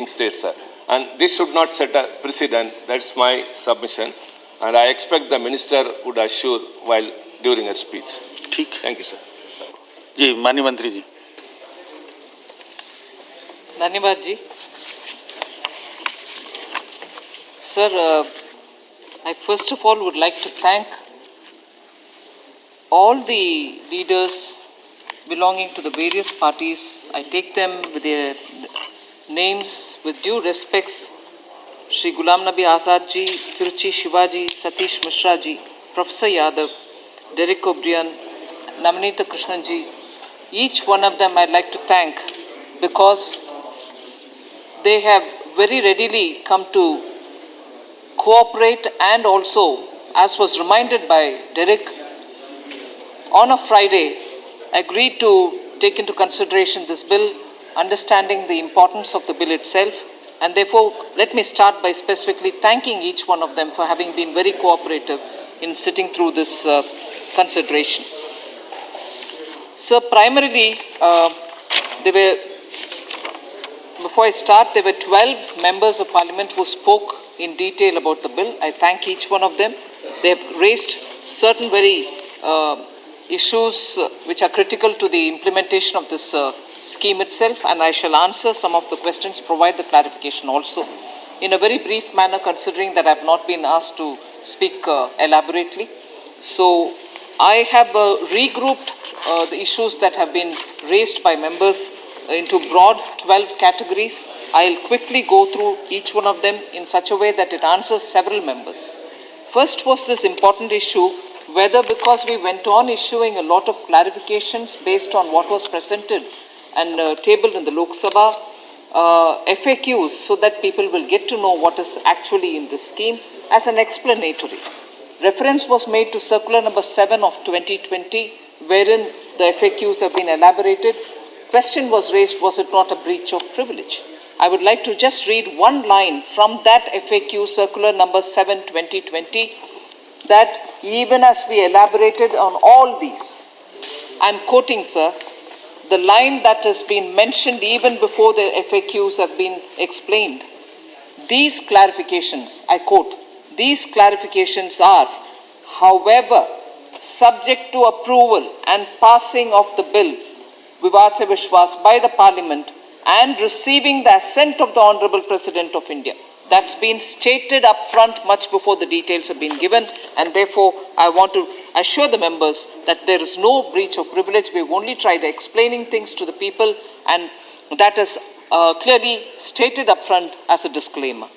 state, sir. And this should not set a precedent. That's my submission. And I expect the minister would assure while during her speech. ठीक Thank you, sir. जी, माननीय मंत्री जी. धन्यवाद जी. Sir, I first of all would like to thank all the leaders belonging to the various parties. I take them with their names with due respects. Shri Ghulam Nabi Azad ji, Tiruchi Shivaji, Satish Mishra ji, Professor Yadav, Derek O'Brien, Namanita Krishnan ji. Each one of them I'd like to thank because they have very readily come to cooperate and also, as was reminded by Derek, on a Friday agreed to take into consideration this bill, understanding the importance of the bill itself. And therefore, let me start by specifically thanking each one of them for having been very cooperative in sitting through this consideration. So primarily, before I start, there were 12 members of parliament who spoke in detail about the bill. I thank each one of them. They have raised certain very issues which are critical to the implementation of this scheme itself, and I shall answer some of the questions, provide the clarification also in a very brief manner, considering that I have not been asked to speak elaborately. So I have regrouped the issues that have been raised by members into broad 12 categories. I'll quickly go through each one of them in such a way that it answers several members. First was this important issue, whether because we went on issuing a lot of clarifications based on what was presented and tabled in the Lok Sabha, FAQs, so that people will get to know what is actually in this scheme as an explanatory. Reference was made to circular number 7 of 2020, wherein the FAQs have been elaborated. Question was raised, was it not a breach of privilege? I would like to just read one line from that FAQ, circular number 7, 2020, that even as we elaborated on all these, I'm quoting, sir, the line that has been mentioned even before the FAQs have been explained. These clarifications, I quote, these clarifications are, however, subject to approval and passing of the bill, Vivad Se Vishwas, by the Parliament and receiving the assent of the Honourable President of India. That's been stated up front much before the details have been given, and therefore I want to assure the members that there is no breach of privilege. We've only tried explaining things to the people, and that is clearly stated up front as a disclaimer.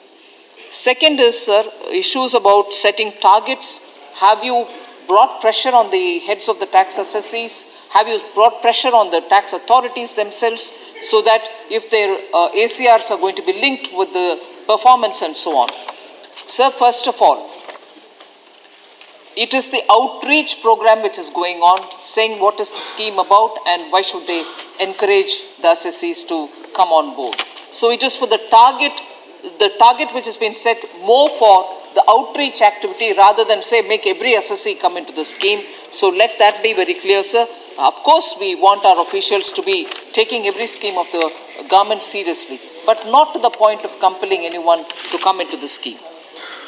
Second is, sir, issues about setting targets. Have you brought pressure on the heads of the tax assessees? Have you brought pressure on the tax authorities themselves so that if their ACRs are going to be linked with the performance and so on? Sir, first of all, it is the outreach program which is going on, saying what is the scheme about and why should they encourage the assessees to come on board. So it is for the target which has been set more for the outreach activity rather than say make every assessee come into the scheme. So let that be very clear, sir. Of course, we want our officials to be taking every scheme of the government seriously, but not to the point of compelling anyone to come into the scheme.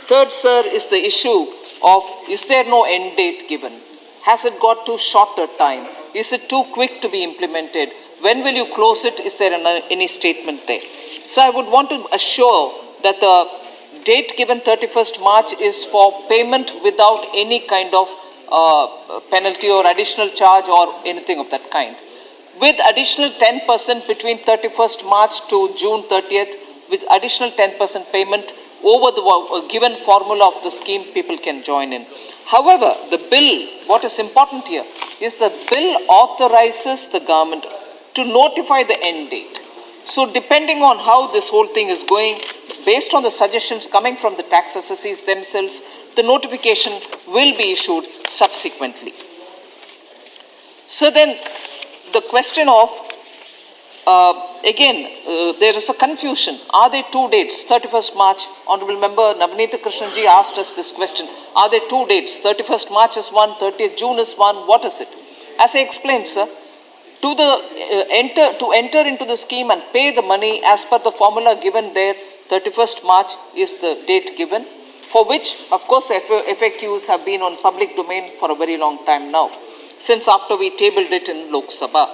Third, sir, is the issue of, is there no end date given? Has it got too short a time? Is it too quick to be implemented? When will you close it? Is there any statement there? So I would want to assure that the date given 31st March is for payment without any kind of penalty or additional charge or anything of that kind, with additional 10% between 31st March to June 30th, with additional 10% payment over the given formula of the scheme, people can join in. However, the bill, what is important here is the bill authorizes the government to notify the end date. So depending on how this whole thing is going, based on the suggestions coming from the tax assessees themselves, the notification will be issued subsequently. So then the question of, there is a confusion. Are there two dates? 31st March, Honorable Member Namanita Krishnan ji asked us this question. Are there two dates? 31st March is one, 30th June is one, what is it? As I explained, sir, to enter into the scheme and pay the money as per the formula given there. 31st March is the date given, for which, of course, the FAQs have been on public domain for a very long time now, since after we tabled it in Lok Sabha.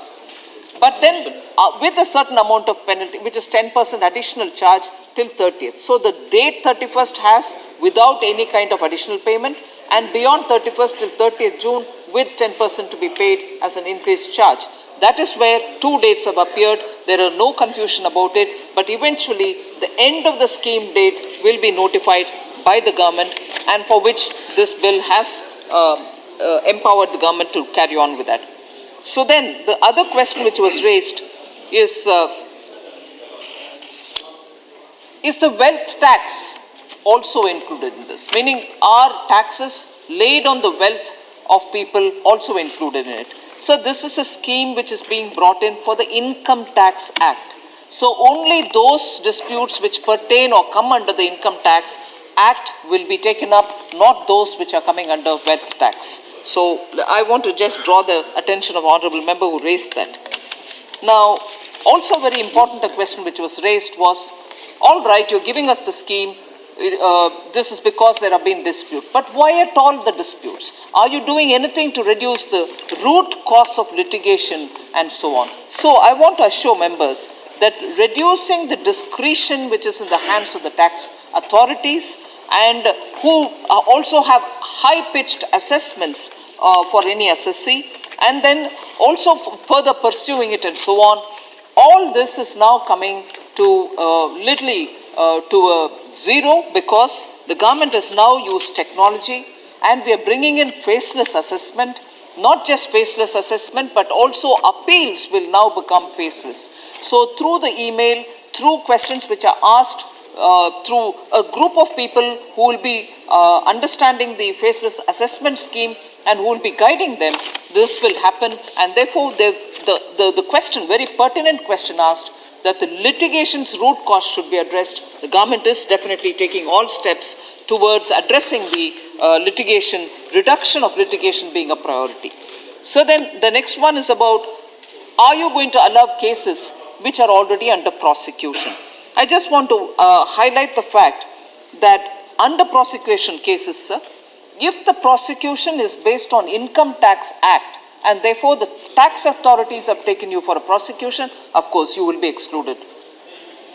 But then, with a certain amount of penalty, which is 10% additional charge till 30th. So the date 31st has without any kind of additional payment, and beyond 31st till 30th June with 10% to be paid as an increased charge. That is where two dates have appeared. There are no confusion about it, but eventually the end of the scheme date will be notified by the government, and for which this bill has empowered the government to carry on with that. So then the other question which was raised is the wealth tax also included in this? Meaning, are taxes laid on the wealth of people also included in it? So this is a scheme which is being brought in for the Income Tax Act. So only those disputes which pertain or come under the Income Tax Act will be taken up, not those which are coming under wealth tax. So I want to just draw the attention of honourable member who raised that. Now, also very important, a question which was raised was, all right, you're giving us the scheme, this is because there have been disputes. But why at all the disputes? Are you doing anything to reduce the root cause of litigation and so on? So I want to assure members that reducing the discretion which is in the hands of the tax authorities, and who also have high-pitched assessments for any assessee, and then also further pursuing it and so on, all this is now coming to to a zero, because the government has now used technology, and we are bringing in faceless assessment. Not just faceless assessment, but also appeals will now become faceless. So through the email, through questions which are asked, through a group of people who will be understanding the faceless assessment scheme and who will be guiding them, this will happen. And therefore, the question, very pertinent question asked, that the litigation's root cause should be addressed. The government is definitely taking all steps towards addressing the litigation, reduction of litigation being a priority. So then the next one is about, are you going to allow cases which are already under prosecution? I just want to highlight the fact that under prosecution cases, sir, if the prosecution is based on Income Tax Act, and therefore the tax authorities have taken you for a prosecution, of course you will be excluded.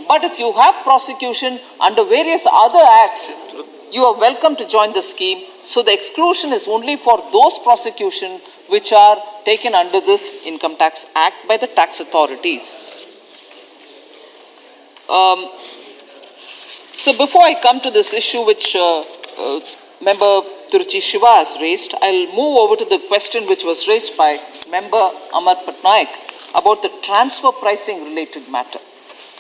But if you have prosecution under various other acts, you are welcome to join the scheme. So the exclusion is only for those prosecutions which are taken under this Income Tax Act by the tax authorities. So before I come to this issue which Member Tiruchi Shiva has raised, I'll move over to the question which was raised by Member Amar Patnaik about the transfer pricing related matter.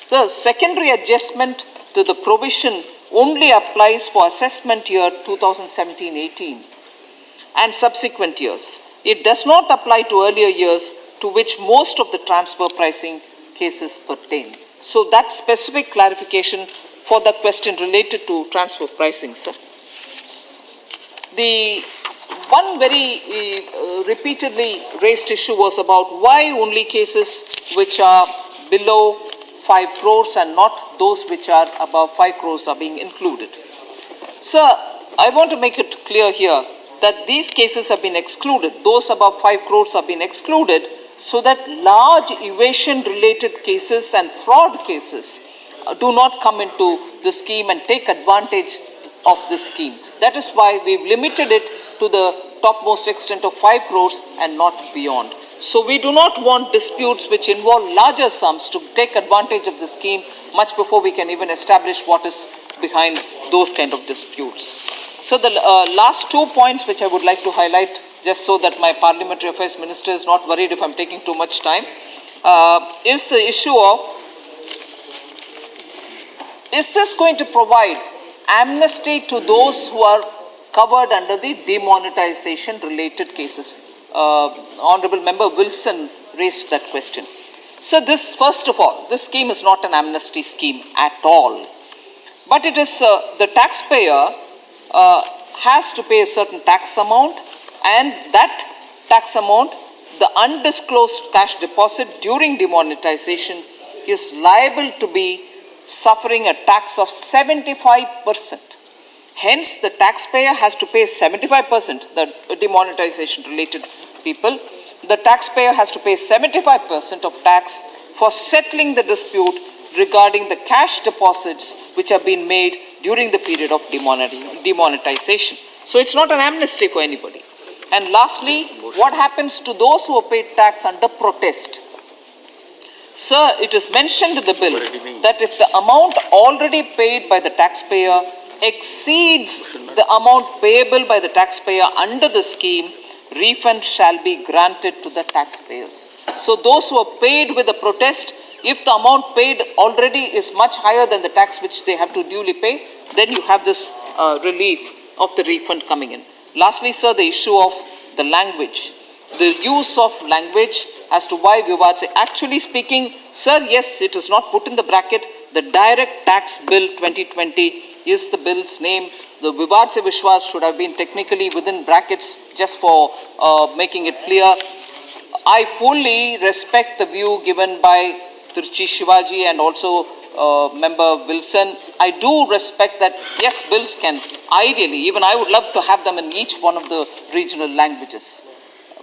The secondary adjustment to the provision only applies for assessment year 2017-18 and subsequent years. It does not apply to earlier years to which most of the transfer pricing cases pertain. So that specific clarification for the question related to transfer pricing, sir. The one very repeatedly raised issue was about why only cases which are below 5 crores and not those which are above 5 crores are being included. Sir, I want to make it clear here that these cases have been excluded. Those above 5 crores have been excluded so that large evasion related cases and fraud cases do not come into the scheme and take advantage of this scheme. That is why we've limited it to the topmost extent of 5 crores and not beyond. So we do not want disputes which involve larger sums to take advantage of the scheme much before we can even establish what is behind those kind of disputes. So the last 2 points which I would like to highlight, just so that my Parliamentary Affairs Minister is not worried if I'm taking too much time, is the issue of, is this going to provide amnesty to those who are covered under the demonetization related cases? Honorable Member Wilson raised that question. So this, first of all, this scheme is not an amnesty scheme at all. But it is, the taxpayer has to pay a certain tax amount, and that tax amount the undisclosed cash deposit during demonetization is liable to be suffering a tax of 75%. Hence, the taxpayer has to pay 75%, the demonetization related people. The taxpayer has to pay 75% of tax for settling the dispute regarding the cash deposits which have been made during the period of demonetization. So it's not an amnesty for anybody. And lastly, what happens to those who have paid tax under protest? Sir, it is mentioned in the bill that if the amount already paid by the taxpayer exceeds the amount payable by the taxpayer under the scheme, refund shall be granted to the taxpayers. So those who are paid with a protest, if the amount paid already is much higher than the tax which they have to duly pay, then you have this relief of the refund coming in. Lastly, sir, the issue of the language. The use of language as to why Vivad se. Actually speaking, sir, yes, it is not put in the bracket. The Direct Tax Bill 2020 is the bill's name. The Vivad se Vishwas should have been technically within brackets just for making it clear. I fully respect the view given by Tiruchi Shivaji and also Member Wilson. I do respect that, yes, bills can ideally, even I would love to have them in each one of the regional languages,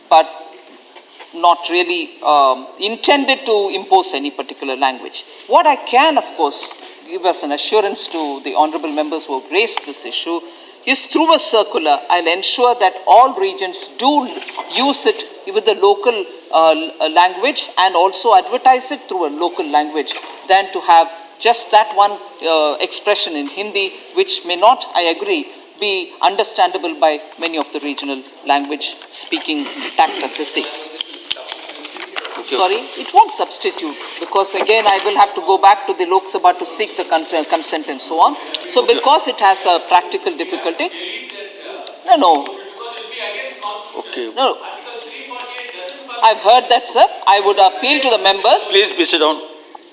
but not really intended to impose any particular language. What I can, of course, give as an assurance to the honourable members who have raised this issue is through a circular, I'll ensure that all regions do use it with the local language and also advertise it through a local language than to have just that one expression in Hindi, which may not, I agree, be understandable by many of the regional language speaking tax assessees. Sorry, it won't substitute because again I will have to go back to the Lok Sabha to seek the consent and so on. So because it has a practical difficulty, no. Okay. No. I've heard that, sir. I would appeal to the members. Please be sit down.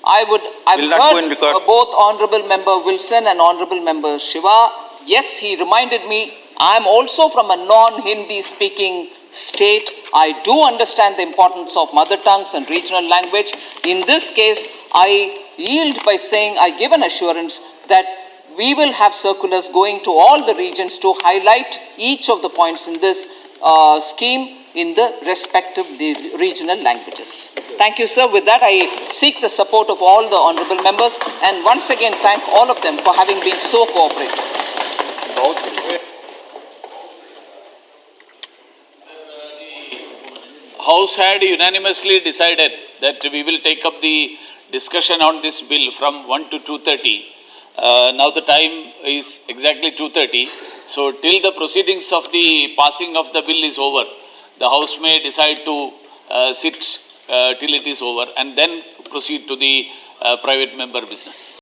I've Will not go in heard record. both Honourable Member Wilson and Honourable Member Shiva. Yes, he reminded me, I am also from a non-Hindi speaking state. I do understand the importance of mother tongues and regional language. In this case, I yield by saying, I give an assurance that we will have circulars going to all the regions to highlight each of the points in this scheme in the respective regional languages. Thank you, sir. With that, I seek the support of all the honourable members and once again thank all of them for having been so cooperative. House had unanimously decided that we will take up the discussion on this bill from 1 to 2:30. Now the time is exactly 2:30. So till the proceedings of the passing of the bill is over, the House may decide to sit till it is over and then proceed to the private member business.